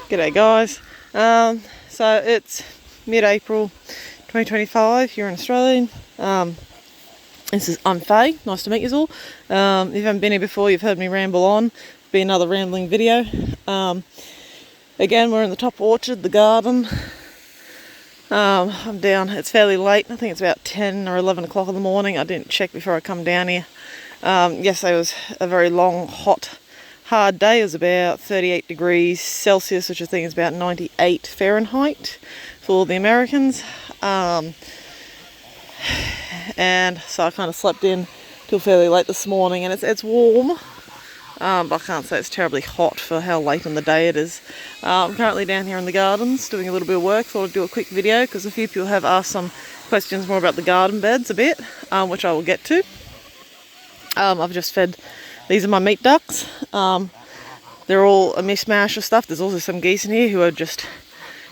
G'day guys. So it's mid-April 2025 here in Australia. I'm Faye, nice to meet you all. If you haven't been here before, you've heard me ramble on. Be another rambling video. Again, we're in the top orchard, the garden. I'm down, it's fairly late, I think it's about 10 or 11 o'clock in the morning. I didn't check before I come down here. Yesterday was a very long, hard day. It was about 38 degrees Celsius, which I think is about 98 Fahrenheit for the Americans. And so I kind of slept in till fairly late this morning, and it's warm, but I can't say it's terribly hot for how late in the day it is. I'm currently down here in the gardens doing a little bit of work. Thought I'd do a quick video because a few people have asked some questions more about the garden beds a bit, which I will get to. I've just fed, these are my meat ducks. They're all a mishmash of stuff. There's also some geese in here who are just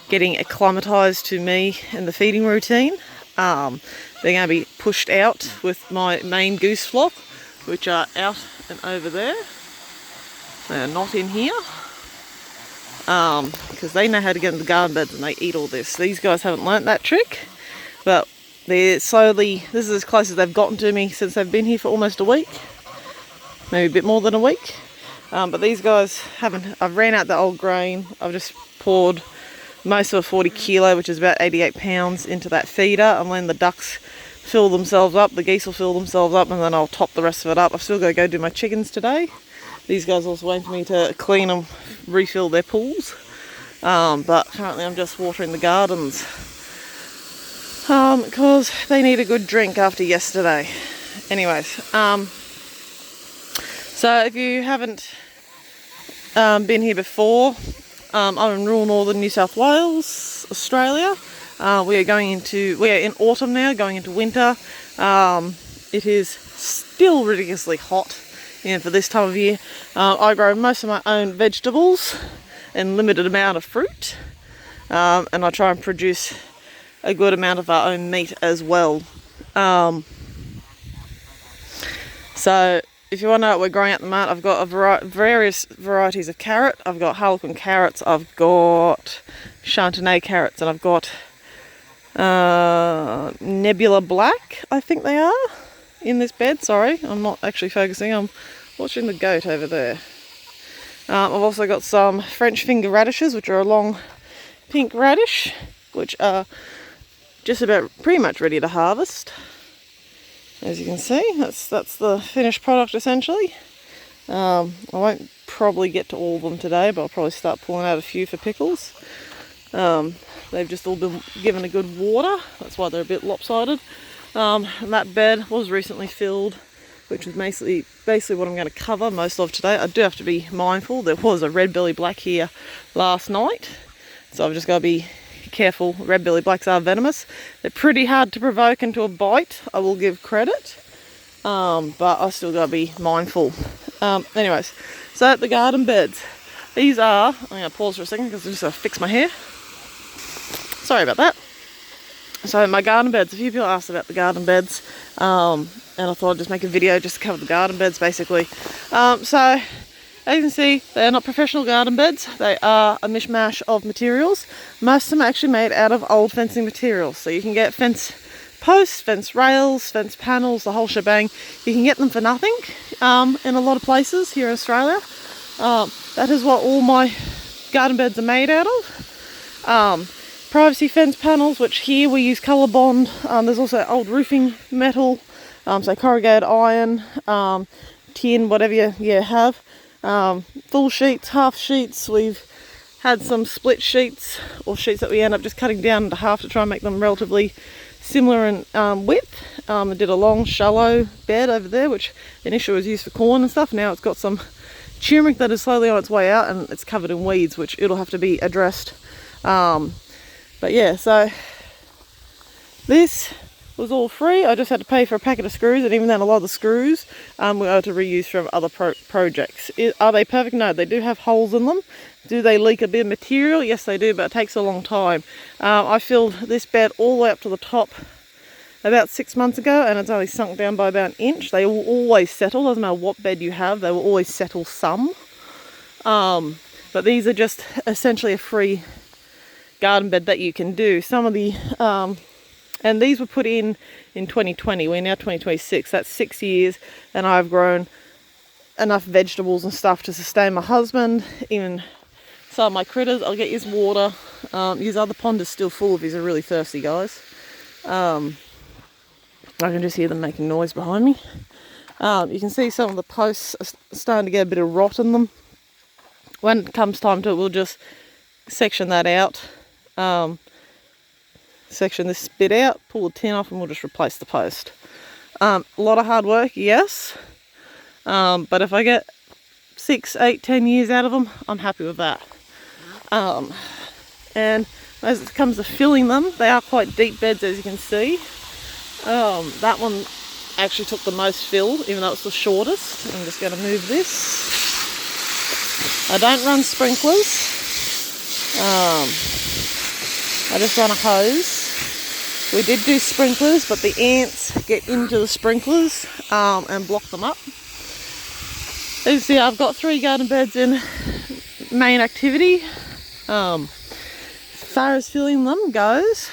getting acclimatized to me and the feeding routine. They're going to be pushed out with my main goose flock, which are out and over there. They're not in here because they know how to get in the garden beds and they eat all this. These guys haven't learnt that trick, but they're slowly, this is as close as they've gotten to me since they've been here for almost a week, maybe a bit more than a week. But these guys haven't, I've ran out the old grain. I've just poured most of a 40 kilo, which is about 88 pounds, into that feeder, and then the ducks fill themselves up, the geese will fill themselves up, and then I'll top the rest of it up. I've still got to go do my chickens today. These guys also waiting for me to clean them, refill their pools. But currently I'm just watering the gardens because they need a good drink after yesterday. Anyways, so if you haven't been here before, I'm in rural northern New South Wales, Australia. We are in autumn now, going into winter. It is still ridiculously hot, for this time of year. I grow most of my own vegetables and limited amount of fruit, and I try and produce a good amount of our own meat as well. So if you want to know what we're growing at the moment, I've got various varieties of carrot. I've got Harlequin carrots, I've got Chantenay carrots, and I've got Nebula Black, I think they are, in this bed. Sorry, I'm not actually focusing, I'm watching the goat over there. I've also got some French finger radishes, which are a long pink radish, which are just about pretty much ready to harvest. As you can see, that's the finished product essentially. I won't probably get to all of them today, but I'll probably start pulling out a few for pickles. They've just all been given a good water, that's why they're a bit lopsided. And that bed was recently filled, which is basically what I'm going to cover most of today. I do have to be mindful, there was a red belly black here last night, so I've just got to be careful. Red belly blacks are venomous. They're pretty hard to provoke into a bite, I will give credit, but I still got to be mindful. Anyways, so the garden beds. These are, I'm going to pause for a second because I just got to fix my hair. Sorry about that. So my garden beds, a few people asked about the garden beds, and I thought I'd just make a video just to cover the garden beds basically. So as you can see, they are not professional garden beds. They are a mishmash of materials. Most of them are actually made out of old fencing materials. So you can get fence posts, fence rails, fence panels, the whole shebang. You can get them for nothing in a lot of places here in Australia. That is what all my garden beds are made out of. Privacy fence panels, which here we use colour bond. There's also old roofing metal, so corrugated iron, tin, whatever you have. Full sheets, half sheets. We've had some split sheets or sheets that we end up just cutting down to half to try and make them relatively similar in width. I did a long shallow bed over there, which initially was used for corn and stuff. Now it's got some turmeric that is slowly on its way out, and it's covered in weeds, which it'll have to be addressed. But yeah, so this was all free. I just had to pay for a packet of screws, and even then a lot of the screws we were able to reuse from other projects. Are they perfect? No, they do have holes in them. Do they leak a bit of material? Yes they do, but it takes a long time. I filled this bed all the way up to the top about 6 months ago, and it's only sunk down by about an inch. They will always settle, doesn't matter what bed you have, they will always settle some. but these are just essentially a free garden bed that you can do. Some of the and these were put in 2020. We're now 2026. That's 6 years, and I've grown enough vegetables and stuff to sustain my husband, even some of my critters. I'll get his water. His other pond is still full if he's really thirsty, guys. I can just hear them making noise behind me. You can see some of the posts are starting to get a bit of rot in them. When it comes time to it, we'll just section that out. Section this bit out, pull the tin off, and we'll just replace the post. A lot of hard work, yes. But if I get 6, 8, 10 years out of them, I'm happy with that. And as it comes to filling them, they are quite deep beds, as you can see. That one actually took the most fill, even though it's the shortest. I'm just going to move this. I don't run sprinklers. I just run a hose. We did do sprinklers, but the ants get into the sprinklers and block them up. As you see, I've got 3 garden beds in main activity. As far as filling them goes,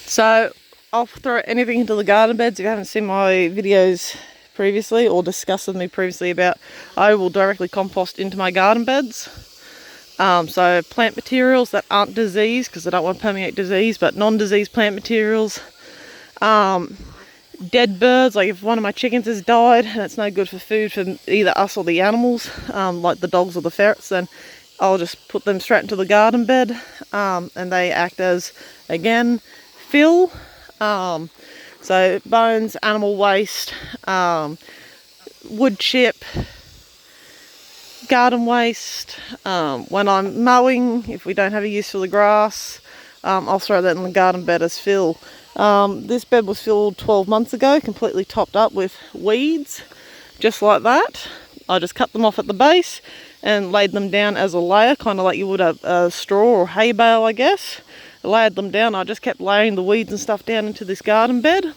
so I'll throw anything into the garden beds. If you haven't seen my videos previously or discussed with me previously about, I will directly compost into my garden beds. So plant materials that aren't diseased, because I don't want to permeate disease, but non-diseased plant materials. Dead birds, like if one of my chickens has died and it's no good for food for either us or the animals, like the dogs or the ferrets, then I'll just put them straight into the garden bed, and they act as, again, fill. So bones, animal waste, wood chip, garden waste. When I'm mowing, if we don't have a use for the grass, I'll throw that in the garden bed as fill. This bed was filled 12 months ago, completely topped up with weeds, just like that. I just cut them off at the base and laid them down as a layer, kind of like you would a straw or hay bale, I guess. I layered them down. I just kept laying the weeds and stuff down into this garden bed.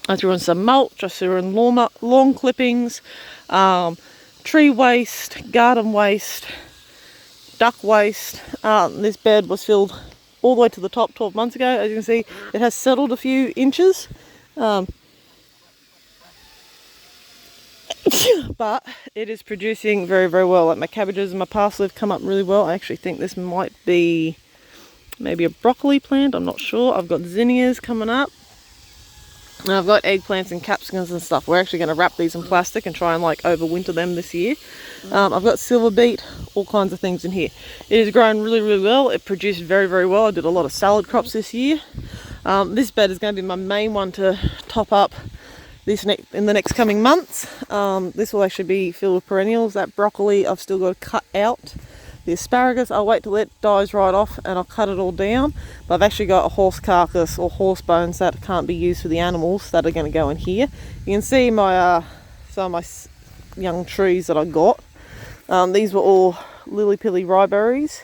I threw in some mulch, I threw in lawn clippings, tree waste, garden waste, duck waste. This bed was filled all the way to the top 12 months ago. As you can see, it has settled a few inches. But it is producing very, very well. Like my cabbages and my parsley have come up really well. I actually think this might be maybe a broccoli plant, I'm not sure. I've got zinnias coming up. And I've got eggplants and capsicums and stuff. We're actually going to wrap these in plastic and try and like overwinter them this year. I've got silver beet, all kinds of things in here. It has grown really, really well. It produced very, very well. I did a lot of salad crops this year. This bed is going to be my main one to top up in the next coming months. This will actually be filled with perennials. That broccoli I've still got to cut out. The asparagus, I'll wait till it dies right off and I'll cut it all down. But I've actually got a horse carcass or horse bones that can't be used for the animals that are going to go in here. You can see my some of my young trees that I got. These were all lily-pilly ryeberries.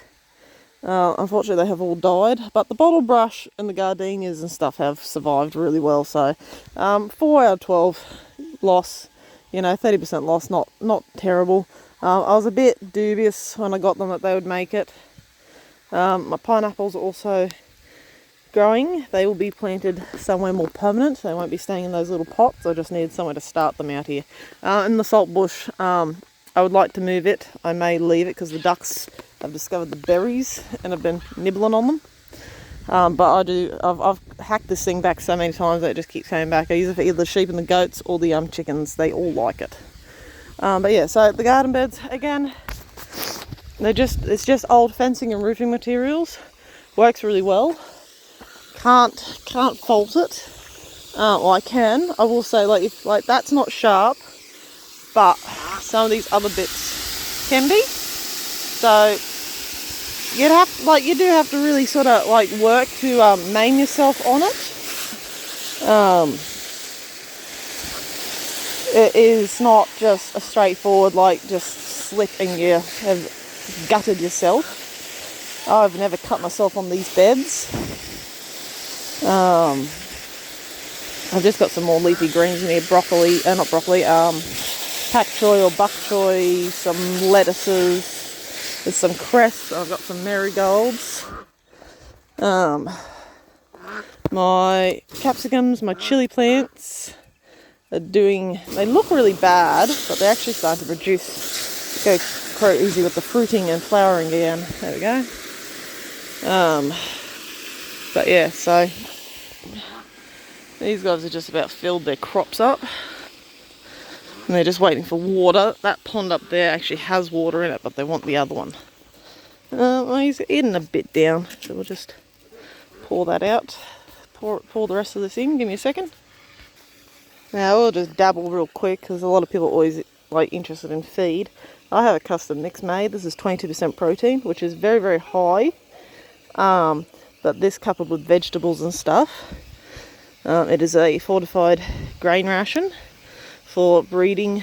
Unfortunately, they have all died. But the bottle brush and the gardenias and stuff have survived really well. So 4 out of 12 loss, 30% loss, not terrible. I was a bit dubious when I got them that they would make it. My pineapples are also growing. They will be planted somewhere more permanent. They won't be staying in those little pots. I just needed somewhere to start them out here. In the salt bush, I would like to move it. I may leave it because the ducks have discovered the berries and have been nibbling on them. But I've hacked this thing back so many times that it just keeps coming back. I use it for either the sheep and the goats or the chickens. They all like it. But yeah, so the garden beds, again, it's just old fencing and roofing materials. Works really well. Can't fault it. Well, I can. I will say, if that's not sharp, but some of these other bits can be. So you do have to really sort of work to maim yourself on it. It is not just a straightforward just slip and you have gutted yourself. I've never cut myself on these beds. I've just got some more leafy greens in here, pak choy or bok choy, some lettuces, there's some cress, I've got some marigolds, my capsicums, my chili plants are they look really bad, but they're actually starting to go crazy with the fruiting and flowering again. There we go. But yeah, so these guys have just about filled their crops up. And they're just waiting for water. That pond up there actually has water in it, but they want the other one. Well, he's eating a bit down, so we'll just pour that out. Pour the rest of this in. Give me a second. Now we'll just dabble real quick because a lot of people are always interested in feed. I have a custom mix made. This is 22% protein, which is very, very high. But this coupled with vegetables and stuff, it is a fortified grain ration for breeding,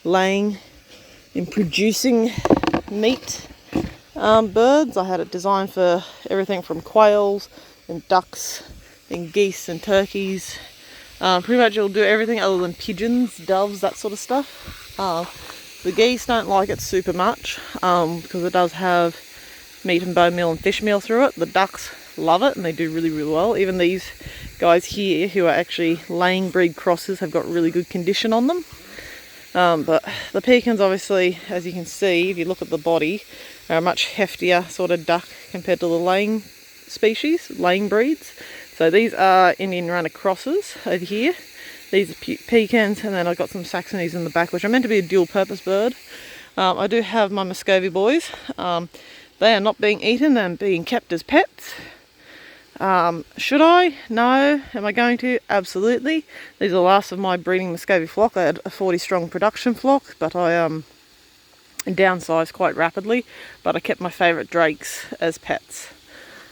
laying, and producing meat birds. I had it designed for everything from quails and ducks and geese and turkeys. Pretty much it'll do everything other than pigeons, doves, that sort of stuff. The geese don't like it super much because it does have meat and bone meal and fish meal through it. The ducks love it and they do really, really well. Even these guys here who are actually laying breed crosses have got really good condition on them. But the pecans, obviously, as you can see, if you look at the body, are a much heftier sort of duck compared to the laying species, laying breeds. So these are Indian runner crosses over here. These are pecans, and then I've got some Saxonies in the back, which are meant to be a dual purpose bird. I do have my Muscovy boys. They are not being eaten and being kept as pets. Should I? No. Am I going to? Absolutely. These are the last of my breeding Muscovy flock. I had a 40 strong production flock, but I downsized quite rapidly. But I kept my favourite drakes as pets.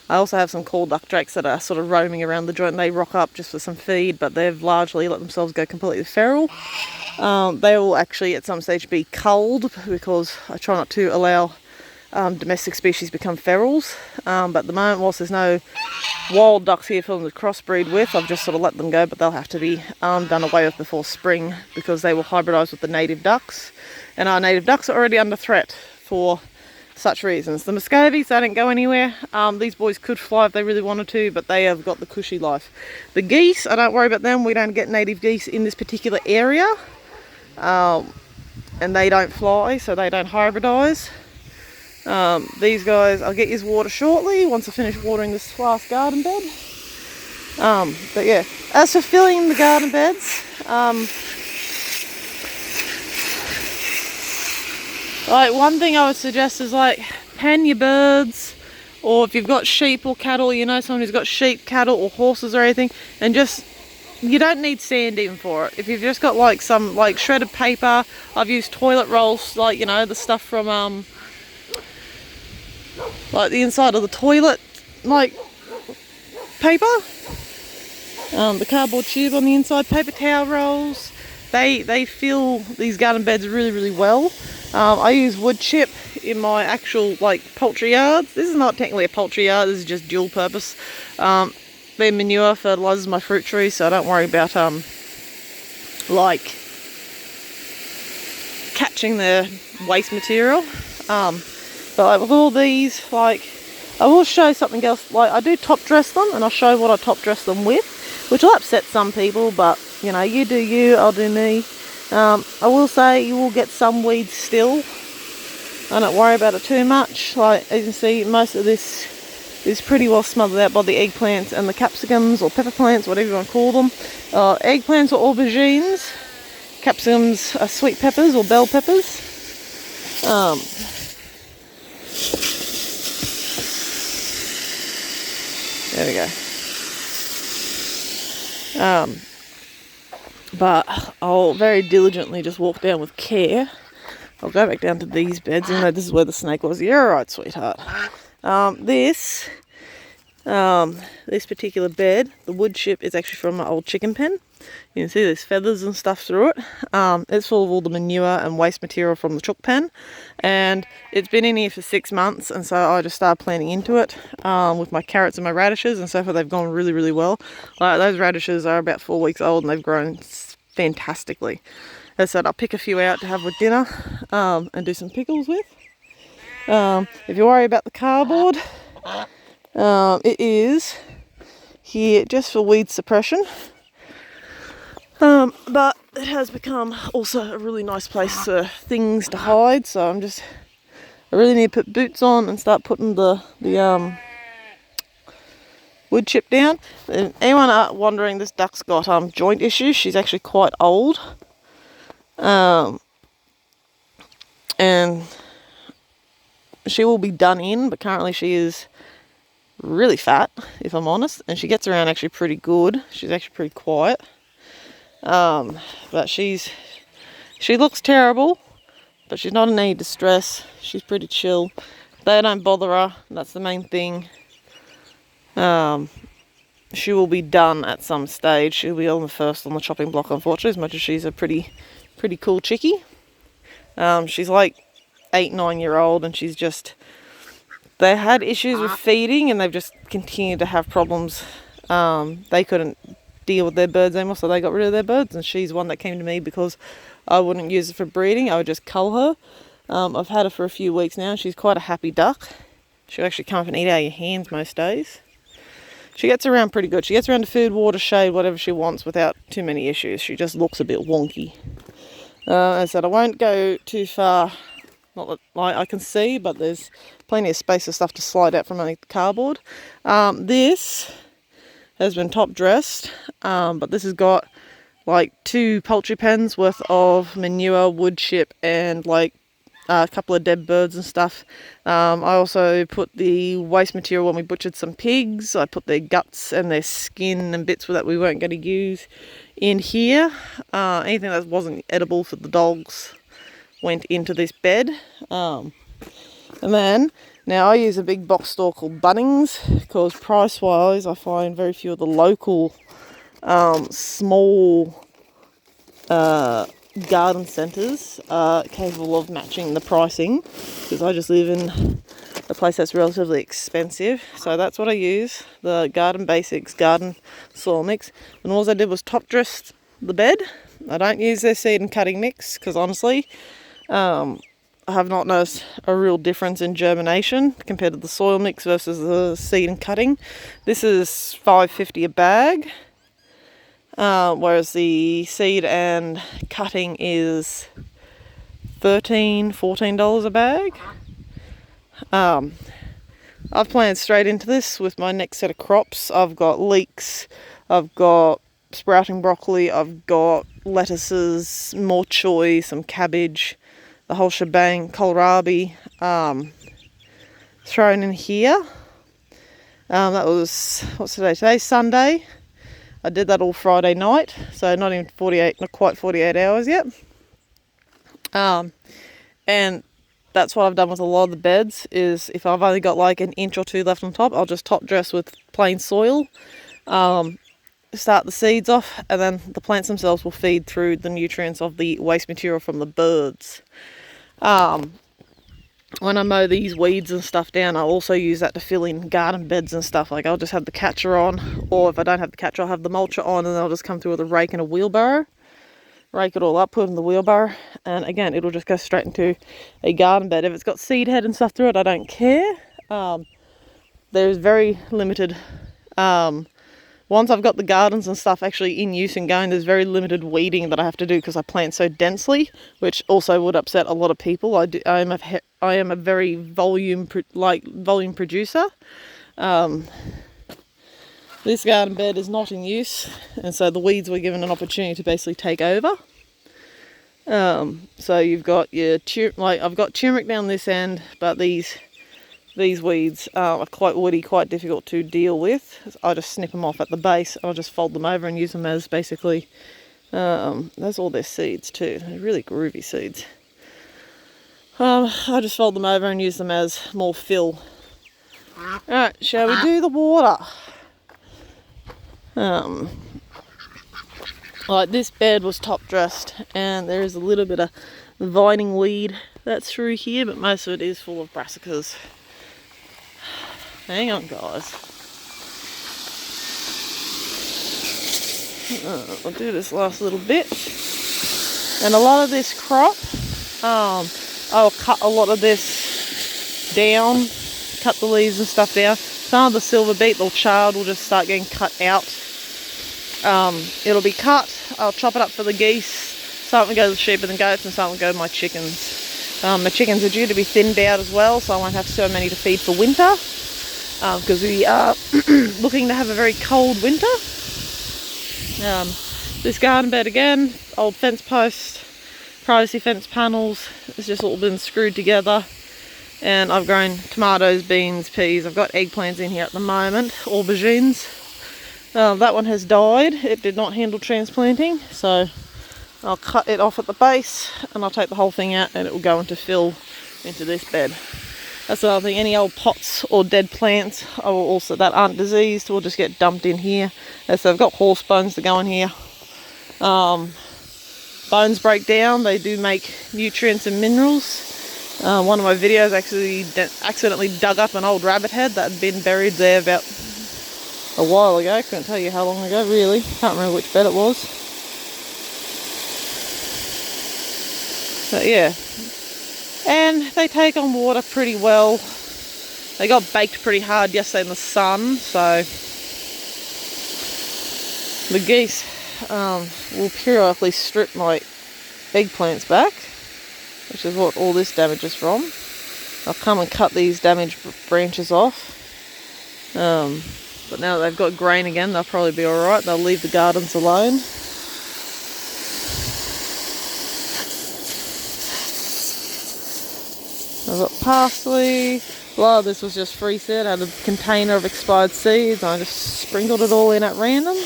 I also have some call duck drakes that are sort of roaming around the joint. They rock up just for some feed, but they've largely let themselves go completely feral. They will actually at some stage be culled because I try not to allow domestic species become ferals. But at the moment, whilst there's no wild ducks here for them to crossbreed with, I've just sort of let them go, but they'll have to be done away with before spring because they will hybridise with the native ducks. And our native ducks are already under threat for such reasons. The Muscovies, they don't go anywhere. These boys could fly if they really wanted to, but they have got the cushy life. The geese, I don't worry about them. We don't get native geese in this particular area. And they don't fly, so they don't hybridise. These guys, I'll get you water shortly once I finish watering this last garden bed. But yeah, as for filling the garden beds, one thing I would suggest is pen your birds, or if you've got sheep or cattle, someone who's got sheep, cattle or horses or anything, and you don't need sand even for it. If you've just got some shredded paper, I've used toilet rolls, the stuff from the inside of the toilet, paper, the cardboard tube on the inside, paper towel rolls. They fill these garden beds really, really well. I use wood chip in my actual poultry yards. This is not technically a poultry yard, this is just dual purpose. Their manure fertilises my fruit trees, so I don't worry about catching the waste material. But with all these, I will show something else. I do top dress them, and I'll show what I top dress them with, which will upset some people, but you do you, I'll do me. I will say you will get some weeds still. I don't worry about it too much. As you can see, most of this is pretty well smothered out by the eggplants and the capsicums, or pepper plants, whatever you want to call them. Eggplants are aubergines. Capsicums are sweet peppers or bell peppers. There we go. But I'll very diligently just walk down with care. I'll go back down to these beds, even though this is where the snake was. You're alright, sweetheart. This particular bed, the wood chip is actually from my old chicken pen. You can see there's feathers and stuff through it. It's full of all the manure and waste material from the chook pen, and it's been in here for 6 months, and so I just started planting into it with my carrots and my radishes, and so far they've gone really, really well. Those radishes are about 4 weeks old and they've grown fantastically. As I said, I'll pick a few out to have with dinner and do some pickles with. If you worry about the cardboard, it is here just for weed suppression. But it has become also a really nice place for things to hide, so I really need to put boots on and start putting the wood chip down. And anyone wondering, this duck's got joint issues. She's actually quite old. And she will be done in, but currently she is really fat, if I'm honest, and she gets around actually pretty good. She's actually pretty quiet. But she looks terrible, but she's not in any distress. She's pretty chill. They don't bother her. That's the main thing. She will be done at some stage. She'll be on the chopping block, unfortunately, as much as she's a pretty cool chickie. She's like 8-9-year-old, and they had issues with feeding, and they've just continued to have problems. They couldn't deal with their birds anymore, so they got rid of their birds, and she's one that came to me because I wouldn't use it for breeding. I would just cull her. I've had her for a few weeks now. She's quite a happy duck. She'll actually come up and eat out of your hands most days. She gets around pretty good. She gets around to food, water, shade, whatever she wants without too many issues. She just looks a bit wonky. As I said, I won't go too far. Not that I can see, but there's plenty of space for stuff to slide out from underneath the cardboard. This has been top dressed, but this has got like 2 poultry pens worth of manure, wood chip, and like a couple of dead birds and stuff. I also put the waste material when we butchered some pigs. I put their guts and their skin and bits that we weren't going to use in here. Anything that wasn't edible for the dogs went into this bed. And then, now I use a big box store called Bunnings, because price-wise I find very few of the local small garden centres are capable of matching the pricing, because I just live in a place that's relatively expensive. So that's what I use, the Garden Basics garden soil mix. And all I did was top dress the bed. I don't use their seed and cutting mix, because honestly I have not noticed a real difference in germination compared to the soil mix versus the seed and cutting. This is $5.50 a bag. Whereas the seed and cutting is $13-14 a bag. I've planned straight into this with my next set of crops. I've got leeks, I've got sprouting broccoli, I've got lettuces, more choy, some cabbage, the whole shebang, kohlrabi thrown in here. That was, what's today? Today's Sunday. I did that all Friday night, so not quite 48 hours yet. And that's what I've done with a lot of the beds, is if I've only got like an inch or 2 left on top, I'll just top dress with plain soil, start the seeds off, and then the plants themselves will feed through the nutrients of the waste material from the birds. When I mow these weeds and stuff down, I'll also use that to fill in garden beds and stuff. Like, I'll just have the catcher on, or if I don't have the catcher, I'll have the mulcher on, and then I'll just come through with a rake and a wheelbarrow, rake it all up, put it in the wheelbarrow, and again, it'll just go straight into a garden bed. If it's got seed head and stuff through it, I don't care. There's very limited, once I've got the gardens and stuff actually in use and going, there's very limited weeding that I have to do, because I plant so densely, which also would upset a lot of people. I am a very volume producer. This garden bed is not in use, and so the weeds were given an opportunity to basically take over. So you've got your I've got turmeric down this end, but these weeds are quite woody, quite difficult to deal with. I just snip them off at the base. I'll just fold them over and use them as basically, that's all their seeds too. They're really groovy seeds. I just fold them over and use them as more fill. Alright, shall we do the water? Like, this bed was top dressed, and there is a little bit of vining weed that's through here, but most of it is full of brassicas. Hang on, guys. I'll do this last little bit. And a lot of this crop, I'll cut a lot of this down, cut the leaves and stuff down. Some of the silver beet or chard will just start getting cut out. It'll be cut, I'll chop it up for the geese. Some will go to the sheep and the goats, and some will go to my chickens. My chickens are due to be thinned out as well, so I won't have so many to feed for winter. Because we are looking to have a very cold winter. This garden bed again, old fence post, privacy fence panels, it's just all been screwed together. And I've grown tomatoes, beans, peas. I've got eggplants in here at the moment, aubergines. That one has died. It did not handle transplanting, so I'll cut it off at the base and I'll take the whole thing out and it will go into fill into this bed. That's another thing, any old pots or dead plants I will also, that aren't diseased, will just get dumped in here. So I've got horse bones to go in here. Bones break down, they do make nutrients and minerals. One of my videos actually accidentally dug up an old rabbit head that had been buried there about a while ago. Couldn't tell you how long ago, really. Can't remember which bed it was. But yeah. And they take on water pretty well. They got baked pretty hard yesterday in the sun, so the geese will periodically strip my eggplants back, which is what all this damage is from. I'll come and cut these damaged branches off. But now that they've got grain again, they'll probably be alright. They'll leave the gardens alone. I've got parsley. A lot of this was just free set. I had a container of expired seeds. I just sprinkled it all in at random.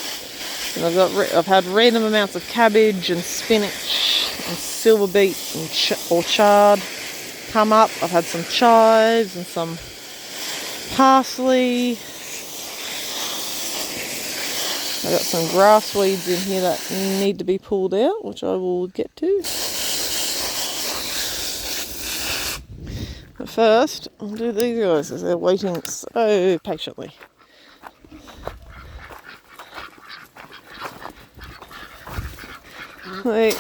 And I've had random amounts of cabbage and spinach and silver beet and or chard come up. I've had some chives and some parsley. I've got some grass weeds in here that need to be pulled out, which I will get to. But first, I'll do these guys as they're waiting so patiently. They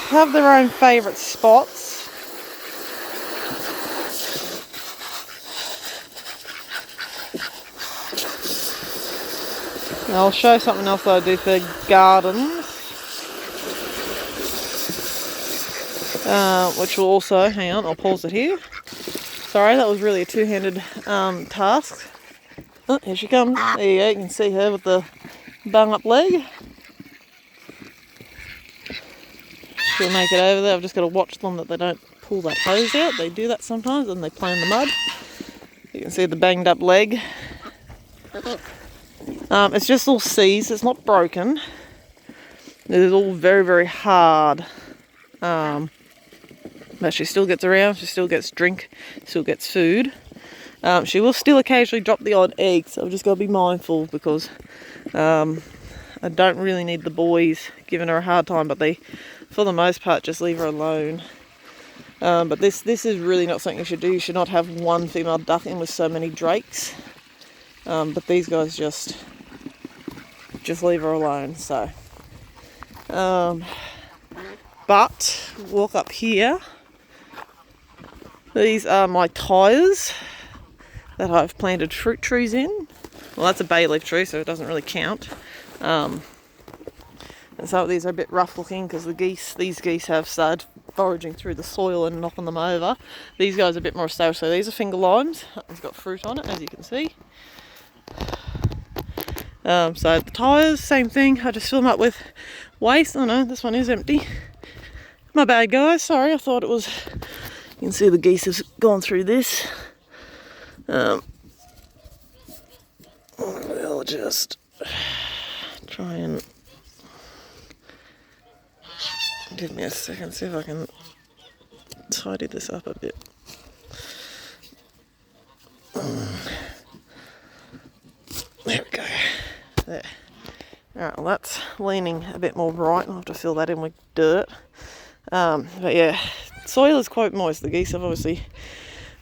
have their own favourite spots. I'll show something else that I do for gardens. Which will also, hang on, I'll pause it here. Sorry, that was really a two-handed task. Oh, here she comes. There you go, you can see her with the bung up leg. She'll make it over there. I've just got to watch them that they don't pull that hose out. They do that sometimes and they play in the mud. You can see the banged up leg. It's just all seized, it's not broken. It is all very, very hard. But she still gets around, she still gets drink, still gets food. She will still occasionally drop the odd egg, so I've just got to be mindful because I don't really need the boys giving her a hard time, but they, for the most part, just leave her alone. But this is really not something you should do. You should not have one female duckling with so many drakes. But these guys just leave her alone, so. But, walk up here. These are my tyres that I've planted fruit trees in. Well, that's a bay leaf tree, so it doesn't really count. And some of these are a bit rough looking because these geese have started foraging through the soil and knocking them over. These guys are a bit more established, so these are finger limes. It's got fruit on it, as you can see. So the tyres, same thing. I just fill them up with waste. Oh no, this one is empty. My bad, guys. Sorry, I thought it was. You can see the geese have gone through this. We'll just try and give me a second, see if I can tidy this up a bit. There we go. There. Alright, well that's leaning a bit more right. I'll have to fill that in with dirt. But yeah, soil is quite moist. The geese have obviously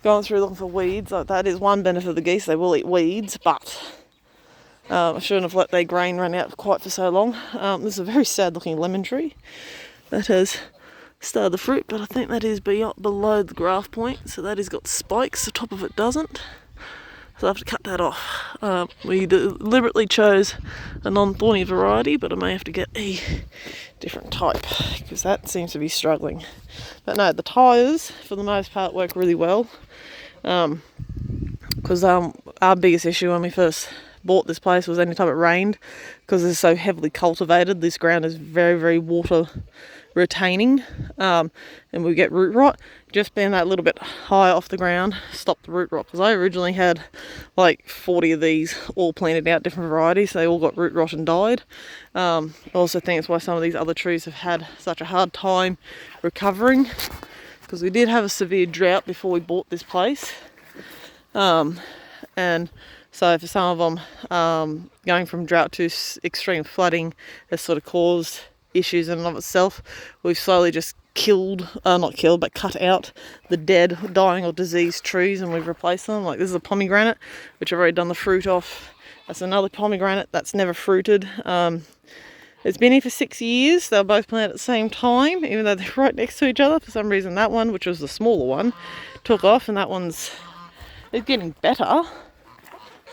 gone through looking for weeds. Like, that is one benefit of the geese. They will eat weeds, but I shouldn't have let their grain run out quite for so long. This is a very sad looking lemon tree. that has started the fruit, but I think that is below the graft point, so that has got spikes, the top of it doesn't. So I have to cut that off. We deliberately chose a non-thorny variety, but I may have to get a different type because that seems to be struggling. But no, the tyres for the most part work really well. Because our biggest issue when we first bought this place was anytime it rained, because it's so heavily cultivated, this ground is very, very water retaining, and we get root rot. Just being that little bit higher off the ground stopped the root rot, because I originally had like 40 of these all planted out, different varieties. They all got root rot and died. I also think it's why some of these other trees have had such a hard time recovering, because we did have a severe drought before we bought this place. And so for some of them, going from drought to extreme flooding has sort of caused issues in and of itself. We've slowly just not killed, but cut out the dead, dying or diseased trees, and we've replaced them. Like this is a pomegranate, which I've already done the fruit off. That's another pomegranate that's never fruited. It's been here for 6 years. They were both planted at the same time, even though they're right next to each other. For some reason, that one, which was the smaller one, took off, and that one's it's getting better.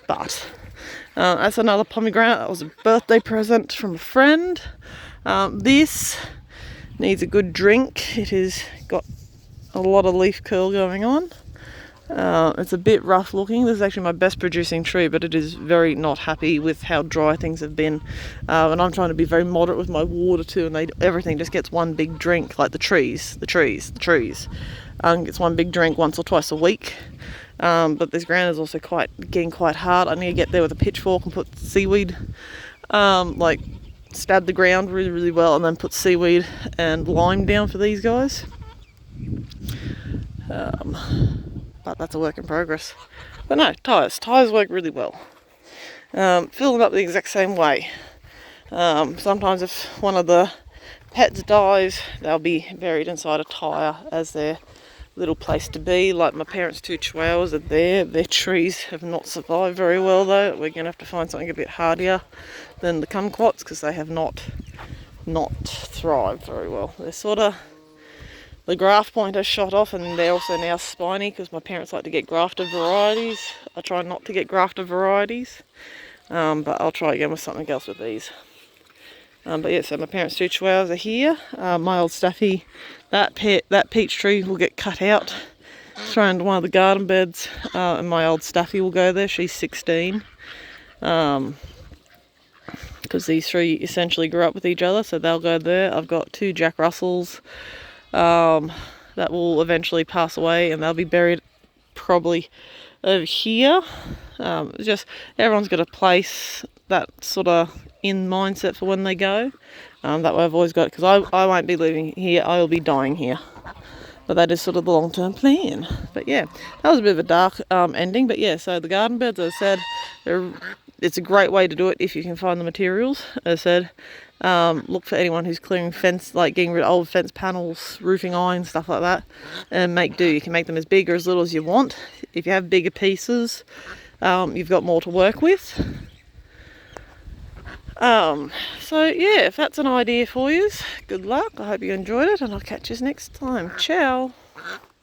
But that's another pomegranate. That was a birthday present from a friend. This needs a good drink. It has got a lot of leaf curl going on. It's a bit rough looking. This is actually my best producing tree, but it is very not happy with how dry things have been. And I'm trying to be very moderate with my water too, and everything just gets one big drink, like the trees. Gets one big drink once or twice a week. But this ground is also getting quite hard. I need to get there with a pitchfork and put seaweed, stab the ground really, really well, and then put seaweed and lime down for these guys. But that's a work in progress. But no, tyres work really well. Fill them up the exact same way. Sometimes if one of the pets dies, they'll be buried inside a tyre as their little place to be. Like my parents' 2 chihuahuas are there. Their trees have not survived very well though. We're going to have to find something a bit hardier than the kumquats, because they have not thrived very well. They're sort of, the graft point has shot off, and they're also now spiny because my parents like to get grafted varieties. I try not to get grafted varieties, but I'll try again with something else with these. But yeah, so my parents' 2 chihuahuas are here. My old Staffy, that peach tree will get cut out, thrown into one of the garden beds, and my old Staffy will go there. She's 16. Because these 3 essentially grew up with each other, so they'll go there. I've got 2 Jack Russells that will eventually pass away, and they'll be buried probably over here. Just everyone's got a place that sort of in mindset for when they go. That way I've always got, because I won't be living here, I will be dying here. But that is sort of the long-term plan. But yeah, that was a bit of a dark ending. But yeah, so the garden beds, as I said, it's a great way to do it if you can find the materials. As I said, look for anyone who's clearing fence, like getting rid of old fence panels, roofing irons, stuff like that, and make do. You can make them as big or as little as you want. If you have bigger pieces, you've got more to work with. So yeah, if that's an idea for you, good luck. I hope you enjoyed it, and I'll catch you next time. Ciao.